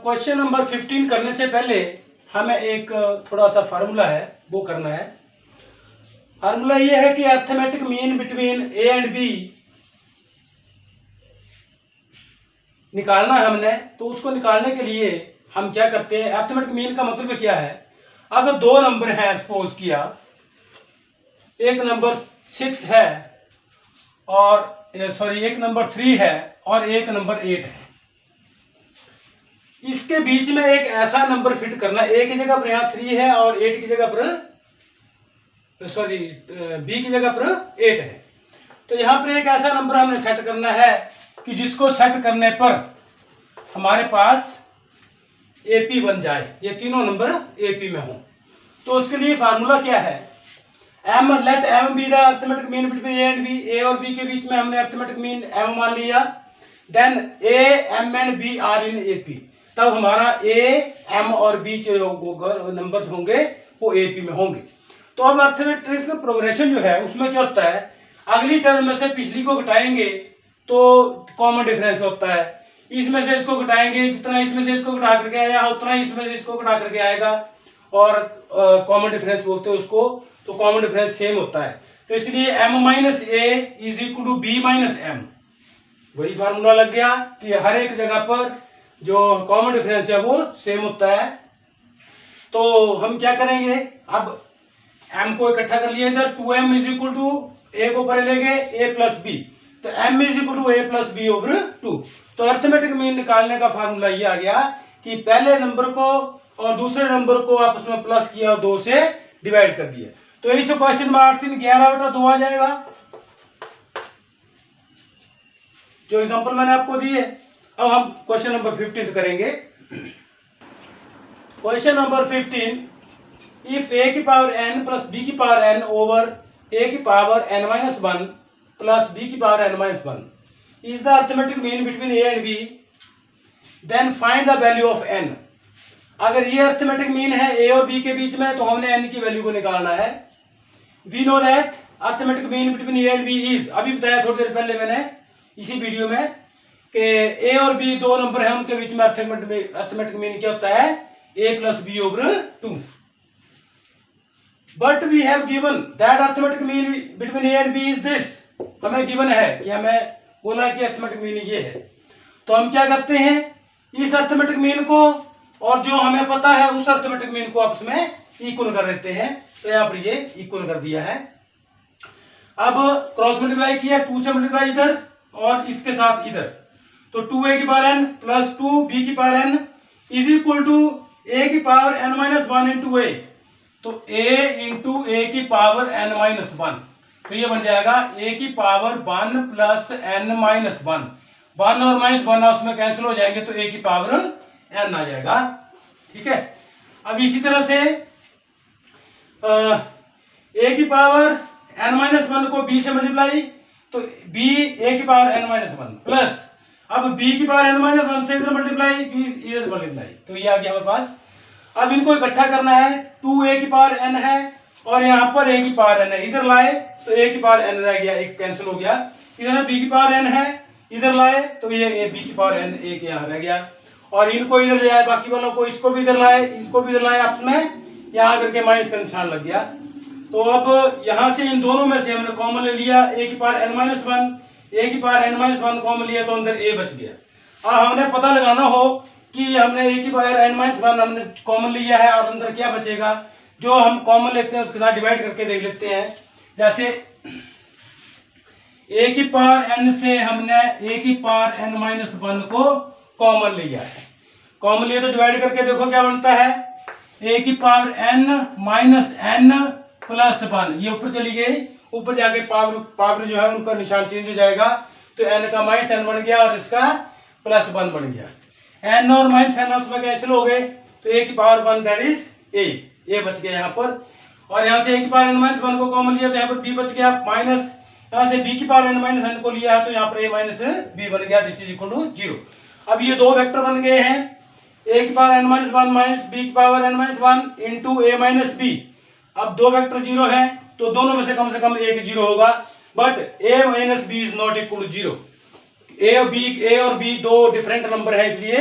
Question number 15 करने से पहले हमें एक थोड़ा सा फार्मूला है वो करना है। फार्मूला ये है कि arithmetic mean between A and B निकालना है हमने। तो उसको निकालने के लिए हम क्या करते हैं, अर्थमेटिक मीन का मतलब क्या है, अगर दो नंबर हैं सपोज किया, एक नंबर 6 है और एक नंबर 3 है और एक नंबर 8 है, इसके बीच में एक ऐसा नंबर फिट करना, ए की जगह पर यहाँ 3 है और 8 की जगह पर बी की जगह पर 8 है। तो यहाँ पर एक ऐसा नंबर हमने सेट करना है कि जिसको सेट करने पर हमारे पास एपी बन जाए, ये तीनों नंबर एपी में हो। तो उसके लिए फार्मूला क्या है, M let M be the arithmetic mean between A and B. A और बी के बीच में हमने अर्थमेटिक मीन एम मान लिया। Then A M and B are in AP, तब हमारा ए एम और बी के नंबर्स होंगे वो एपी में होंगे। तो अब अर्थमेटिक प्रोग्रेशन जो है उसमें क्या होता है, अगली टर्म में से पिछली को घटाएंगे तो कॉमन डिफरेंस होता है, इसमें से इसको घटाएंगे, जितना इसमें से इसको घटा करके आया उतना ही इसमें से इसको घटा करके आएगा, और कॉमन डिफरेंस बोलते हैं उसको। तो कॉमन डिफरेंस सेम होता है, तो इसलिए m minus A is equal to B minus M. वही फार्मूला लग गया कि हर एक जगह पर जो कॉमन डिफरेंस है वो सेम होता है। तो हम क्या करेंगे, अब m को इकट्ठा कर लिया इधर, 2m इज इक्वल टू ए को परे ले गए a प्लस बी, तो m is equal to a plus B over 2। तो अर्थमेटिक मीन निकालने का फार्मूला ये आ गया कि पहले नंबर को और दूसरे नंबर को आपस में प्लस किया और 2 से डिवाइड कर दिया। तो इस क्वेश्चन में 8 3 11 बटा 2 आ जाएगा, जो एग्जांपल मैंने आपको दिए। अब हम क्वेश्चन नंबर 15 करेंगे। क्वेश्चन नंबर 15, इफ ए की पावर n प्लस बी की पावर n ओवर ए की power n minus 1 plus B की power n minus 1 is the arithmetic mean between A and B, then find the value of n। अगर ये arithmetic mean है ए और B के बीच में, तो हमने n की वैल्यू को निकालना है। We know that arithmetic mean between A and B is, अभी बताया थोड़ी देर पहले मैंने इसी वीडियो में कि ए और बी दो नंबर हैं, उनके बीच में अर्थमेटिक मीन क्या होता है, a plus B over 2। But we have given that arithmetic mean between A and B is this. हमें गिवन है कि हमें बोला कि अर्थमेटिक मीन ये है। तो हम क्या करते हैं, इस अर्थमेटिक मीन को और जो हमें पता है उस अर्थमेटिक मीन को आपस में इक्वल कर देते हैं। तो यहाँ पर ये इक्वल कर दिया है। अब क्रॉस मल्टीप्लाई किया, 2 से मल्टीप्लाई इधर और इसके साथ इधर, तो 2a की पावर n प्लस 2b की power n is equal to a की power n minus 1 into A. तो a इंटू ए की पावर n माइनस 1, तो ये बन जाएगा a की पावर 1 प्लस n माइनस 1। 1 और माइनस 1 उसमें कैंसिल हो जाएंगे, तो a की पावर n आ जाएगा। ठीक है। अब इसी तरह से a की पावर n माइनस 1 को b से मल्टीप्लाई, तो b a की पावर n माइनस 1 प्लस, अब b की पावर n माइनस 1 से इधर मल्टीप्लाई, b इधर मल्टीप्लाई, तो ये आ गया हमारे पास। अब इनको इकट्ठा करना है, 2a की पावर n है और यहाँ पर a की पावर n है, इधर लाए तो a की पावर n रह गया, एक कैंसिल हो गया। इधर b की पावर n है, इधर लाए तो ये b की पावर n एक यहाँ रह गया, और इनको इधर ले आए, बाकी वालों को, इसको भी इधर लाए, इसको भी इधर लाए, आपस में यहाँ करके माइनस का निशान लग गया। तो अब यहाँ से इन दोनों में से हमने कॉमन ले लिया, a की पावर n माइनस 1, a की पावर n माइनस 1 कॉमन लिया, तो अंदर a बच गया। अब हमने पता लगाना हो कि हमने a की पावर n माइनस 1 हमने कॉमन लिया है और अंदर क्या बचेगा, जो हम कॉमन लेते हैं उसके साथ डिवाइड करके देख लेते हैं। जैसे a की पावर n से हमने a की पावर n माइनस 1 को कॉमन लिया है, कॉमन लिया तो डिवाइड करके देखो क्या बनता है, a की power n minus n plus 1, ये ऊपर चली गई, ऊपर जाके पावर जो है उनका निशान चेंज हो जाएगा, तो n का माइनस n बन गया और इसका प्लस 1 बन गया। n और माइनस n उसमें कैंसिल हो गए, तो a की पावर 1 दैट इज a बच गया यहाँ पर। और यहाँ से a की पावर n माइनस 1 को कॉमन लिया तो यहाँ पर b बच गया, माइनस यहाँ से b की पावर n माइनस n को लिया तो यहाँ पर a माइनस b बन गया, दिस इज इक्वल टू 0। अब ये दो वेक्टर बन गए हैं, a की power n minus 1 minus b की power n minus 1 into a minus b। अब दो वेक्टर 0 है तो दोनों में से कम एक 0 होगा, but a minus b is not equal to 0। a और b दो डिफरेंट नंबर है, इसलिए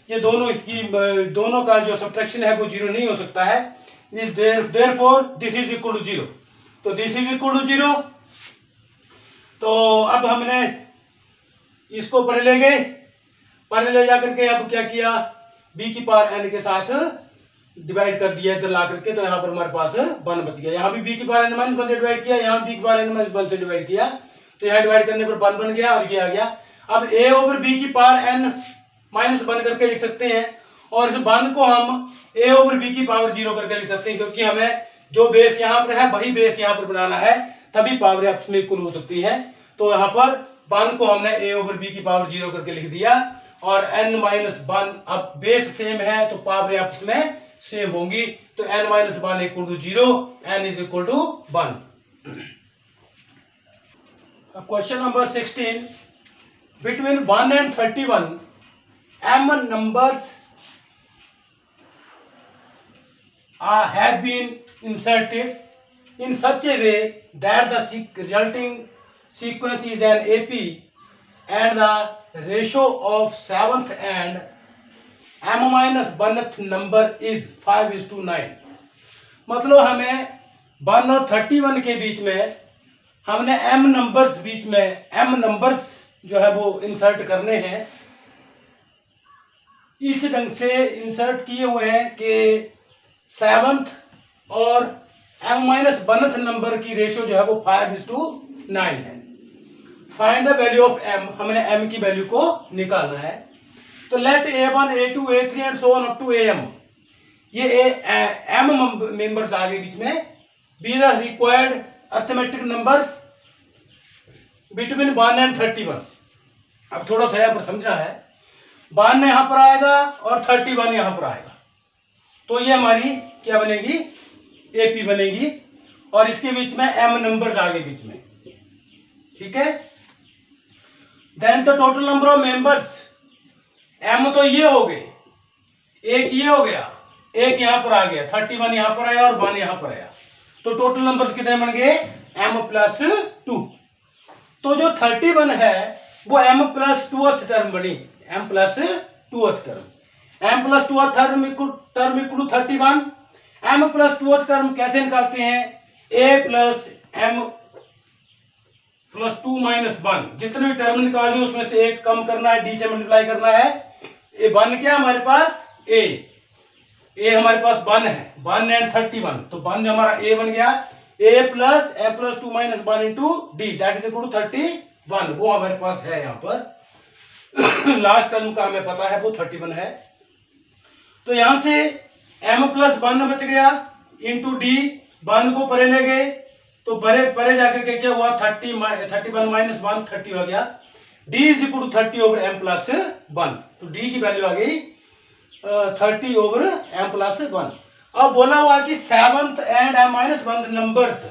ये दोनों का जो सब्ट्रैक्शन है वो 0 नहीं हो सकता है। Therefore this is equal to 0, तो दिस इज इक्वल टू 0। तो अब हमने इसको परे ले गए, परे ले जाकर के अब क्या किया, b की पावर n के साथ डिवाइड कर दिया इधर ला करके, तो यहाँ पर हमारे पास 1 बच गया। यहाँ भी b की पावर n माइनस 1 से डिवाइड किया, यहाँ b की पावर n माइनस 1 से डिवाइड किया, तो यहाँ डिवाइड करने पर 1 बन गया और ये आ गया। अब a ओवर b की पावर n माइनस 1 करके लिख सकते हैं, और इस 1 को हम a ओवर b की पावर 0 करके लिख सकते हैं, क्योंकि हमें जो बेस यहाँ पर है वही बेस यहाँ पर बनाना है, तभी पावर आपस में इक्वल हो सकती है। तो यहाँ पर 1 को हमने a ओवर b की पावर 0 करके लिख दिया, और n माइनस 1, अब बेस सेम है तो पावर आपस में सेम होंगी, तो n minus 1 equal to 0, n is equal to 1। Question number 16, बिटवीन 1 and 31 m numbers have been inserted in such a way that the resulting sequence is an AP and the ratio of 7th and m minus 1th number is 5:9। मतलब हमें 1 और 31 के बीच में हमने m numbers बीच में m numbers जो है वो इंसर्ट करने हैं। इस ढंग से इंसर्ट किए हुए हैं कि 7th और m माइनस 1th नंबर की रेशियो जो है वो 5:9 है। Find the value of m, हमने m की वैल्यू को निकालना है। तो let a1 a2 a3 and so on up to am, ये m मेंबर्स आ गए बीच में, be the required arithmetic numbers बिटवीन 1 and 31। अब थोड़ा सा यहाँ पर समझना है, 1 यहाँ पर आएगा और 31 यहाँ पर आएगा, तो ये हमारी क्या बनेगी, एपी बनेगी, और इसके बीच में m नंबर्स आ गए बीच में, ठीक है। Then the total number of members, m तो ये हो गए, एक ये हो गया, एक यहाँ पर आ गया, 31 यहाँ पर आया और 1 यहाँ पर आया, तो टोटल नंबर्स कितने बन गए, m प्लस 2। तो जो 31 है वो m प्लस 2th टर्म बनी, m plus 2th term, m plus 2th term equal to 31। m plus 2th term कैसे निकालते हैं, a plus m plus 2 minus 1, जितने भी टर्म निकालनी उसमें से एक कम करना है, d से मल्टीप्लाई करना है। ये 1 क्या हमारे पास, a हमारे पास 1 है, 1 एंड 31, तो 1 हमारा a बन गया, a plus m plus 2 minus 1 into D, that is equal to 31, वो हमारे पास है यहाँ पर। लास्ट टर्म का हमें पता है वो 31 है, तो यहां से m प्लस 1 बच गया इंटू डी, 1 को परे ले गए, तो परे जाकर के क्या हुआ, 31 माइनस 1 30 हो गया, d is equal to 30 over m plus 1, तो d की वैल्यू आ गई 30 ओवर m प्लस 1। अब बोला हुआ कि 7th and m minus 1 numbers,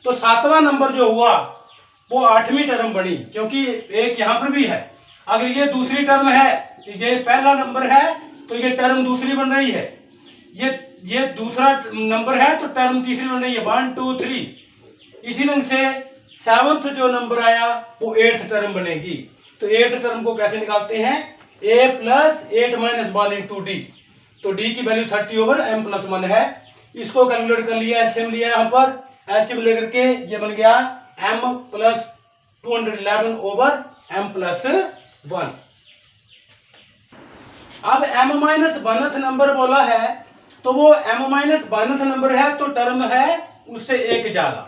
तो 7वां नंबर जो हुआ वो 8वीं टर्म बनी, क्योंकि एक यहाँ पर भी है, अगर ये दूसरी टर्म है, ये पहला नंबर है तो ये टर्म दूसरी बन रही है, ये दूसरा नंबर है तो टर्म तीसरी बन रही है, 1 2 3। इसी ढंग से 7th जो नंबर आया वो 8th टर्म बनेगी, तो 8th टर्म को कैसे निकालते हैं, a plus 8 minus 1 into D, तो d की वैल्यू 30 ओवर m प्लस 1 है। इसको कैलकुलेट कर लिया, एलसीएम लिया यहाँ पर, एलसीएम लेकर के ये बन गया m plus 211 over m plus 1। अब m माइनस 1th नंबर बोला है, तो वो m माइनस 1th नंबर है तो टर्म है उससे एक ज्यादा,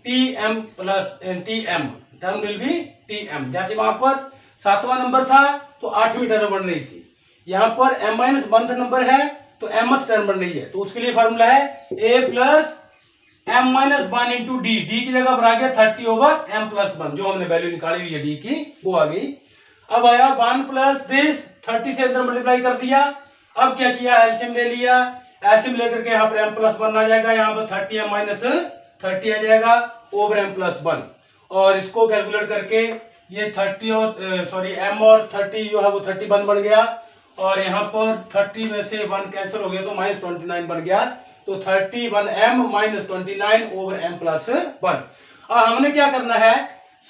tm plus tm, term will be tm। जैसे वहां पर 7वां नंबर था तो 8वीं टर्म बन रही थी, यहाँ पर m माइनस 1th नंबर है तो mth टर्म बन रही है, तो उसके लिए फॉर्मूला है a plus m minus 1 into D, D की जगह पर आ गया 30 ओवर m प्लस 1, जो हमने वैल्यू निकाली हुई है d की वो आ गई। अब आया 1 प्लस दिस, 30 से अंदर मल्टीप्लाई कर दिया, अब क्या किया, एलसीएम ले लिया, एलसीएम लेकर के यहाँ पर m प्लस 1 आ जाएगा, यहाँ पर 30 m माइनस 30 आ जाएगा ओवर m प्लस 1, और इसको कैलकुलेट करके ये 30 और सॉरी m और 30 जो है वो 31 बन गया, और यहाँ पर 30 में से 1 कैंसिल हो गया तो माइनस 29 बन गया, तो 31m minus 29 over m plus 1। अब हमने क्या करना है,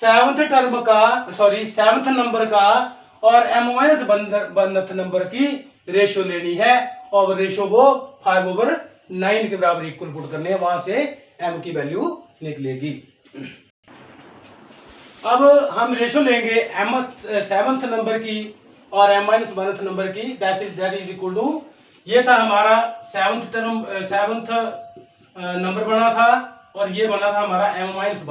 7th टर्म का, सॉरी 7th नंबर का और m माइनस 1th नंबर की रेशो लेनी है और रेशो वो 5/9 के बराबर इक्वल पुट करने हैं, वहां से m की वैल्यू निकलेगी। अब हम रेशो लेंगे सेवंथ नंबर की और m-1th नंबर की, दैट इज इक्वल टू, ये था हमारा सेवंथ नंबर बना था और ये बना था हमारा m-1th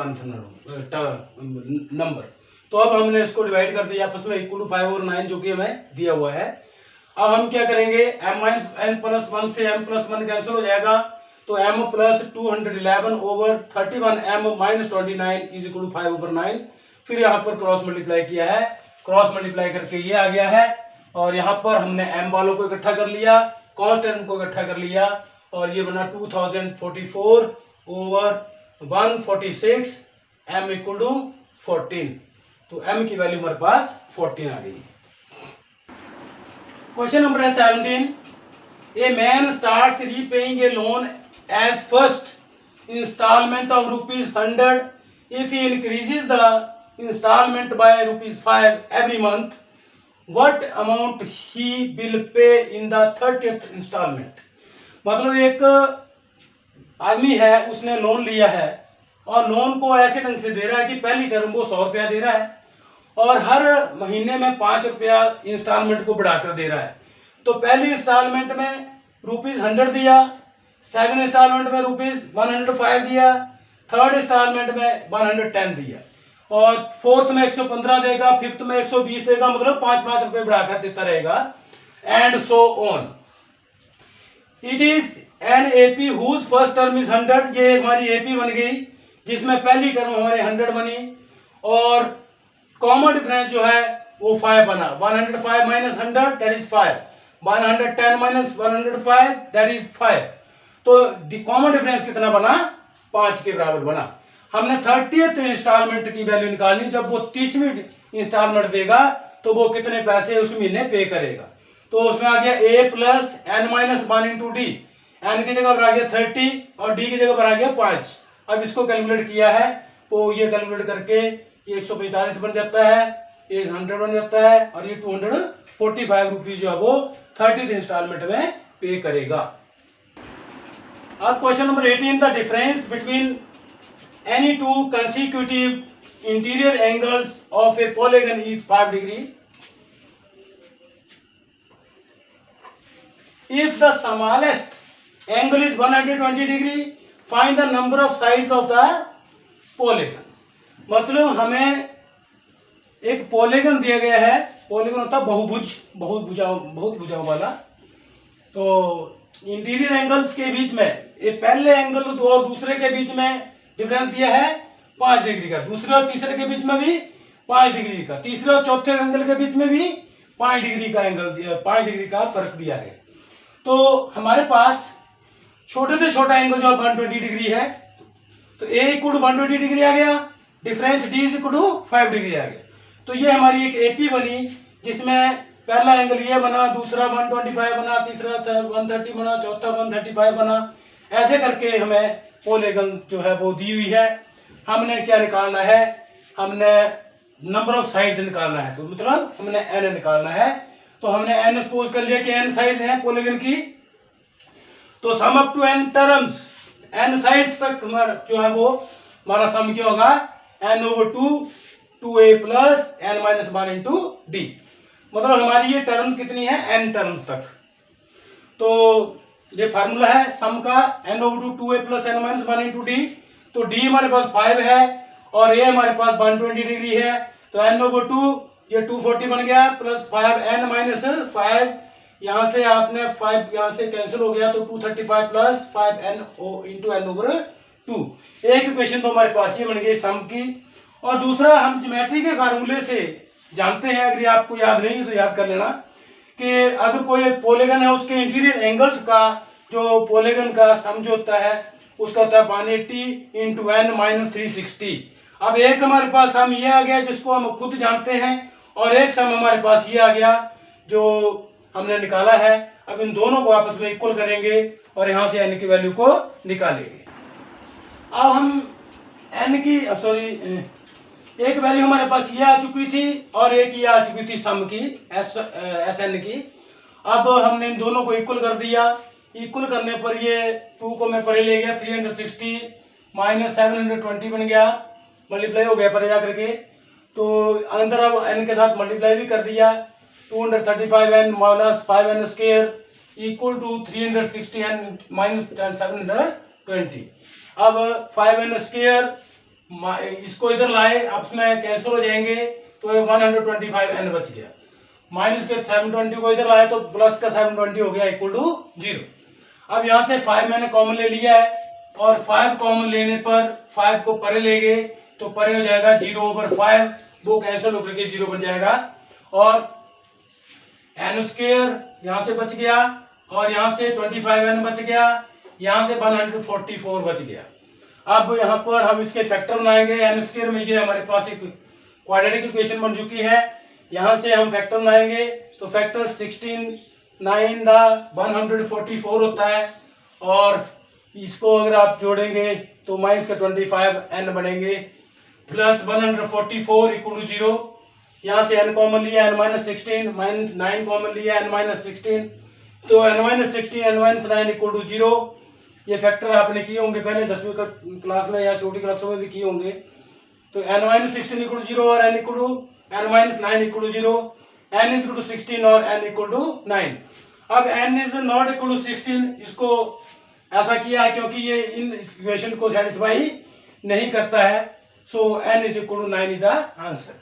नंबर। तो अब हमने इसको डिवाइड कर दिया आपस में, इक्वल टू 5 और 9 जो कि हमें दिया हुआ है। अब हम क्या करेंगे, m-1 से m+1 कैंसिल हो जाएगा, तो m+211/31 m-29 is equal to 5/9। फिर यहाँ पर क्रॉस मल्टीप्लाई किया है, क्रॉस मल्टीप्लाई करके ये आ गया है और यहाँ पर हमने m वालों को इकट्ठा कर लिया, कांस्टेंट को इकट्ठा कर लिया और ये बना 2044/146 m इक्वल टू 14। तो m की वैल्यू हमारे पास 14 आ गई। क्वेश्चन नंबर है 17। A man starts repaying a loan as first instalment of ₹100 if he increases the installment by ₹5 every month, what amount he will pay in the 30th installment। मतलब एक आदमी है, उसने loan लिया है और लोन को ऐसे ढंग से दे रहा है कि पहली टर्म को 100 रुपया दे रहा है और हर महीने में 5 रुपया इंस्टॉलमेंट को बढ़ाकर दे रहा है। तो पहली इंस्टॉलमेंट में ₹100 दिया, सेकंड इंस्टॉलमेंट में ₹105 दिया, थर्ड इंस्टॉलमेंट में 110 दिया और फोर्थ में 115 देगा, फिफ्थ में 120 देगा, मतलब 5-5 रुपए बढ़ाकर देता रहेगा, and so on. It is an AP whose first term is 100। ये हमारी एपी बन गई जिसमें पहली टर्म हमारे 100 बनी और कॉमन डिफरेंस जो है वो 5 बना। 105 minus 100 that is 5, 110 minus 105 that is 5। तो कॉमन डिफरेंस कितना बना, 5 के बराबर बना। हमने 30th इंस्टॉलमेंट की वैल्यू निकालनी, जब वो 30वीं इंस्टॉलमेंट देगा तो वो कितने पैसे उस महीने पे करेगा। तो उसमें आ गया a plus n-1 into D, N की जगह पर आ गया 30 और डी की जगह पर आ गया 5। अब इसको कैलकुलेट किया है तो ये कैलकुलेट करके ये 145 बन जाता है, ये 100 बन जाता है और ये 245 रुपीज जो है वो 30th इंस्टॉलमेंट में पे करेगा। अब question number 18, the difference between any two consecutive interior angles of A polygon is 5 degree. If the smallest angle is 120 degree, find the number of sides of the polygon. मतलब हमें एक polygon दिया गया है, पॉलीगन होता है बहुभुज, बहुत भुजाओं वाला। तो इंटीरियर एंगल्स के बीच में ये पहले एंगल और दूसरे के बीच में डिफरेंस दिया है 5 डिग्री का, दूसरे और तीसरे के बीच में भी 5 डिग्री का, तीसरे और चौथे एंगल के बीच में भी 5 डिग्री का एंगल दिया, 5 डिग्री का फर्क दिया है। तो हमारे पास छोटे से छोटा एंगल जो 120 डिग्री है, तो a इक्वल टू 120 डिग्री आ गया, difference d is equal to 5 degree आ गया। तो ये हमारी एक एपी बनी जिसमें पहला एंगल ये बना, दूसरा 125 बना, तीसरा 130 बना, चौथा 135 बना। ऐसे करके हमें पॉलीगन जो है वो दी हुई है। हमने क्या निकालना है, हमने नंबर ऑफ साइड्स निकालना है, तो मतलब हमने n निकालना है। तो हमने n सपोज कर लिया कि n साइड्स हैं पॉलीगन की, तो sum up to n terms, n sides तक हमारा जो है वो हमारा सम क्या होगा, n/2 2a plus n-1 into D. मतलब हमारी ये टर्म्स कितनी है, n टर्म्स तक। तो ये फार्मूला है सम का, n/2 2a plus n-1 into D. तो d हमारे पास 5 है और a हमारे पास 120 डिग्री है, तो n/2 ये 240 बन गया प्लस 5n-5, यहाँ से आपने 5 यहाँ से कैंसिल हो गया तो 235 प्लस 5n इंटू n/2। एक इक्वेशन तो हमारे पास ये बन गई सम की। और दूसरा हम ज्योमेट्री के फार्मूले से जानते हैं, अगर आपको याद नहीं है तो याद कर लेना, कि अगर कोई पॉलीगन है उसके इंटीरियर एंगल्स का जो पॉलीगन का सम जो होता है उसका होता है 180 इंटू n-360। अब एक हमारे पास सम ये आ गया जिसको हम खुद जानते हैं और एक सम हमारे पास ये आ गया जो हमने निकाला है। अब इन दोनों को आपस में इक्वल करेंगे और यहाँ से n की वैल्यू को निकालेंगे। अब हम n की एक वैल्यू हमारे पास ये आ चुकी थी और एक ये आ चुकी थी सम की, एस एन की। अब हमने इन दोनों को इक्वल कर दिया। इक्वल करने पर ये 2 को मैं परे ले गया, 360 माइनस 720 बन गया, मल्टीप्लाई हो गया परे जा करके। तो अंदर अब n के साथ मल्टीप्लाई भी कर दिया, 235n minus 5n square equal to 360n minus 720। अब 5n स्क्वायर इसको इधर लाए, आपस में कैंसिल हो जाएंगे, तो 125n बच गया। माइनस के 720 को इधर लाए तो प्लस का 720 हो गया इक्वल टू 0। अब यहाँ से 5 मैंने कॉमन ले लिया है, और 5 कॉमन लेने पर 5 को परे ले गए तो परे हो जाएगा 0/5, वो कैंसिल होकर के 0 बन जाएगा। और n स्क्वायर यहाँ से बच गया, और यहाँ से 25n बच गया, यहाँ से 144 बच गया। अब यहाँ पर हम इसके फैक्टर बनाएंगे। n स्क्वायर में ये हमारे पास एक क्वाड्रेटिक इक्वेशन बन चुकी है, यहाँ से हम फैक्टर बनाएंगे। तो फैक्टर 16 9 दा 144 होता है, और इसको अगर आप जोड़ेंगे तो माइनस का 25n बनेंगे, प्लस 144 इक्वल टू 0। यहाँ से n कॉमन लिया, n-16 माइनस 9 कॉमन लिया, n-16, तो n-16 n-9 इक्वल टू 0। ये फैक्टर आपने किए होंगे पहले 10वीं क्लास में या छोटी क्लासों में भी किए होंगे। तो n-16 इक्वल टू 0 और n equal to n-9 equal to 0, n is equal to 16 और n इक्वल टू 9। अब n is not equal to 16, इसको ऐसा किया है क्योंकि ये इन इक्वेशन को सेटिस्फाई नहीं करता है। So n is equal to 9 is the answer.